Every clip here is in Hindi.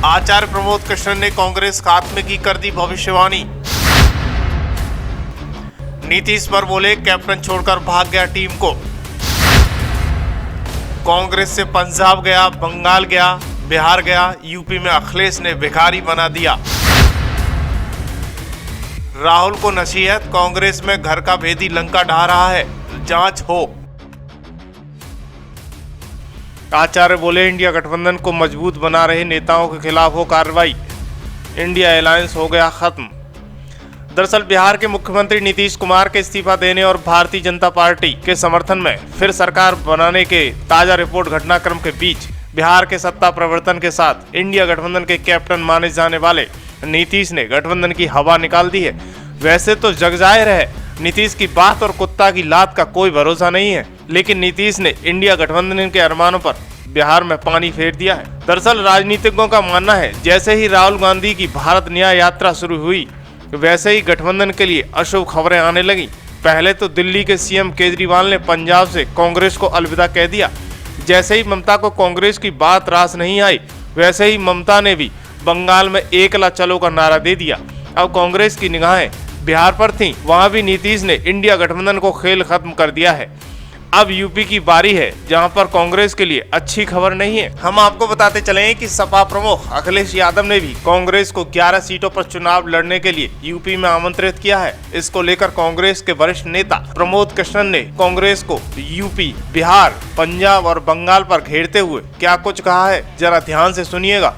आचार्य प्रमोद कृष्णन ने कांग्रेस खात्मे की कर दी भविष्यवाणी। नीतीश पर बोले कैप्टन छोड़कर भाग गया टीम को। कांग्रेस से पंजाब गया, बंगाल गया, बिहार गया, यूपी में अखिलेश ने भिखारी बना दिया। राहुल को नसीहत, कांग्रेस में घर का भेदी लंका ढा रहा है, जांच हो। आचार्य बोले इंडिया गठबंधन को मजबूत बना रहे नेताओं के खिलाफ हो कार्रवाई। इंडिया अलायंस हो गया खत्म। दरअसल बिहार के मुख्यमंत्री नीतीश कुमार के इस्तीफा देने और भारतीय जनता पार्टी के समर्थन में फिर सरकार बनाने के ताजा रिपोर्ट घटनाक्रम के बीच बिहार के सत्ता प्रवर्तन के साथ इंडिया गठबंधन के कैप्टन माने जाने वाले नीतीश ने गठबंधन की हवा निकाल दी है। वैसे तो जग जाहिर है नीतीश की बात और कुत्ता की लात का कोई भरोसा नहीं है, लेकिन नीतीश ने इंडिया गठबंधन के अरमानों पर बिहार में पानी फेर दिया है। दरअसल राजनीतिज्ञों का मानना है जैसे ही राहुल गांधी की भारत न्याय यात्रा शुरू हुई वैसे ही गठबंधन के लिए अशुभ खबरें आने लगी। पहले तो दिल्ली के सीएम केजरीवाल ने पंजाब से कांग्रेस को अलविदा कह दिया। जैसे ही ममता को कांग्रेस की बात रास नहीं आई वैसे ही ममता ने भी बंगाल में एकला चलो का नारा दे दिया। अब कांग्रेस की निगाहें बिहार पर थीं, वहां भी नीतीश ने इंडिया गठबंधन को खेल खत्म कर दिया है। अब यूपी की बारी है जहां पर कांग्रेस के लिए अच्छी खबर नहीं है। हम आपको बताते चलें कि सपा प्रमुख अखिलेश यादव ने भी कांग्रेस को 11 सीटों पर चुनाव लड़ने के लिए यूपी में आमंत्रित किया है। इसको लेकर कांग्रेस के वरिष्ठ नेता प्रमोद कृष्णन ने कांग्रेस को यूपी, बिहार, पंजाब और बंगाल पर घेरते हुए क्या कुछ कहा है, जरा ध्यान से सुनिएगा।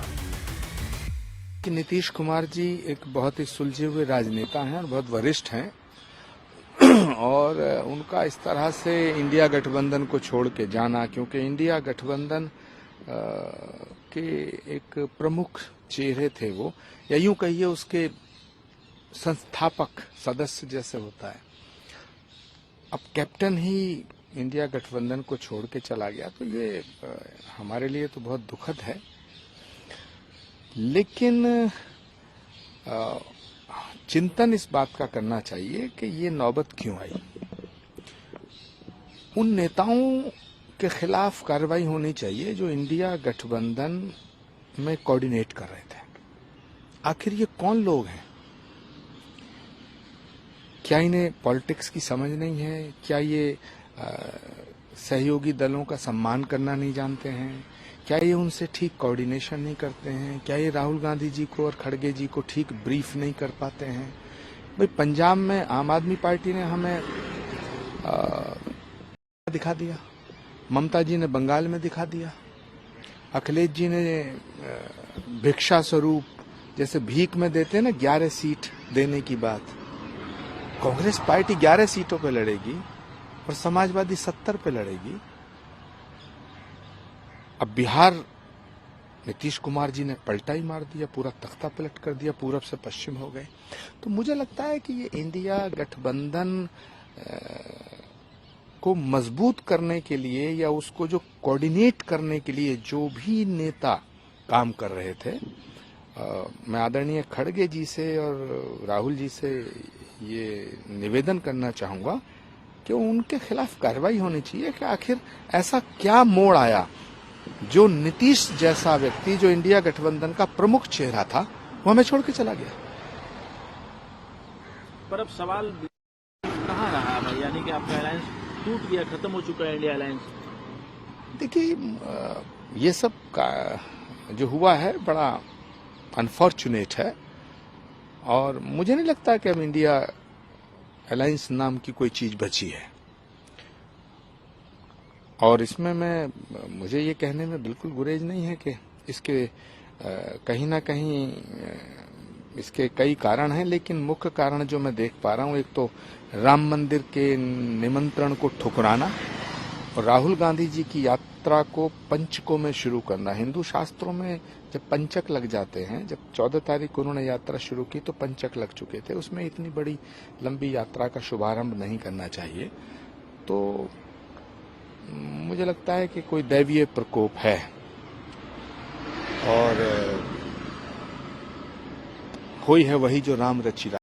नीतीश कुमार जी एक बहुत ही सुलझे हुए राजनेता हैं और बहुत वरिष्ठ हैं और उनका इस तरह से इंडिया गठबंधन को छोड़ के जाना, क्योंकि इंडिया गठबंधन के एक प्रमुख चेहरे थे वो, या यूं कहिए उसके संस्थापक सदस्य जैसे होता है। अब कैप्टन ही इंडिया गठबंधन को छोड़ के चला गया तो ये हमारे लिए तो बहुत दुखद है। लेकिन चिंतन इस बात का करना चाहिए कि ये नौबत क्यों आई। उन नेताओं के खिलाफ कार्रवाई होनी चाहिए जो इंडिया गठबंधन में कोऑर्डिनेट कर रहे थे। आखिर ये कौन लोग हैं? क्या इन्हें पॉलिटिक्स की समझ नहीं है? क्या ये सहयोगी दलों का सम्मान करना नहीं जानते हैं? क्या ये उनसे ठीक कोऑर्डिनेशन नहीं करते हैं? क्या ये राहुल गांधी जी को और खड़गे जी को ठीक ब्रीफ नहीं कर पाते हैं? भाई पंजाब में आम आदमी पार्टी ने हमें दिखा दिया, ममता जी ने बंगाल में दिखा दिया, अखिलेश जी ने भिक्षा स्वरूप जैसे भीख में देते हैं ना 11 सीट देने की बात, कांग्रेस पार्टी 11 सीटों पे लड़ेगी और समाजवादी 70 पे लड़ेगी। अब बिहार नीतीश कुमार जी ने पलटा ही मार दिया, पूरा तख्ता पलट कर दिया, पूरब से पश्चिम हो गए। तो मुझे लगता है कि ये इंडिया गठबंधन को मजबूत करने के लिए या उसको जो कोऑर्डिनेट करने के लिए जो भी नेता काम कर रहे थे, मैं आदरणीय खड़गे जी से और राहुल जी से ये निवेदन करना चाहूंगा कि उनके खिलाफ कार्रवाई होनी चाहिए कि आखिर ऐसा क्या मोड़ आया जो नीतीश जैसा व्यक्ति जो इंडिया गठबंधन का प्रमुख चेहरा था वो हमें छोड़ के चला गया। पर अब सवाल कहाँ रहा भाई, यानी कि आपका अलायंस टूट गया, खत्म हो चुका है इंडिया अलायंस। देखिए ये सब का जो हुआ है बड़ा अनफॉर्चुनेट है और मुझे नहीं लगता कि अब इंडिया अलायंस नाम की कोई चीज बची है। और इसमें मुझे ये कहने में बिल्कुल गुरेज नहीं है कि इसके कहीं ना कहीं इसके कई कारण हैं, लेकिन मुख्य कारण जो मैं देख पा रहा हूँ, एक तो राम मंदिर के निमंत्रण को ठुकराना और राहुल गांधी जी की यात्रा को पंचकों में शुरू करना। हिंदू शास्त्रों में जब पंचक लग जाते हैं, जब 14 तारीख को उन्होंने यात्रा शुरू की तो पंचक लग चुके थे, उसमें इतनी बड़ी लंबी यात्रा का शुभारंभ नहीं करना चाहिए। तो मुझे लगता है कि कोई दैवीय प्रकोप है और हुई है वही जो राम रचि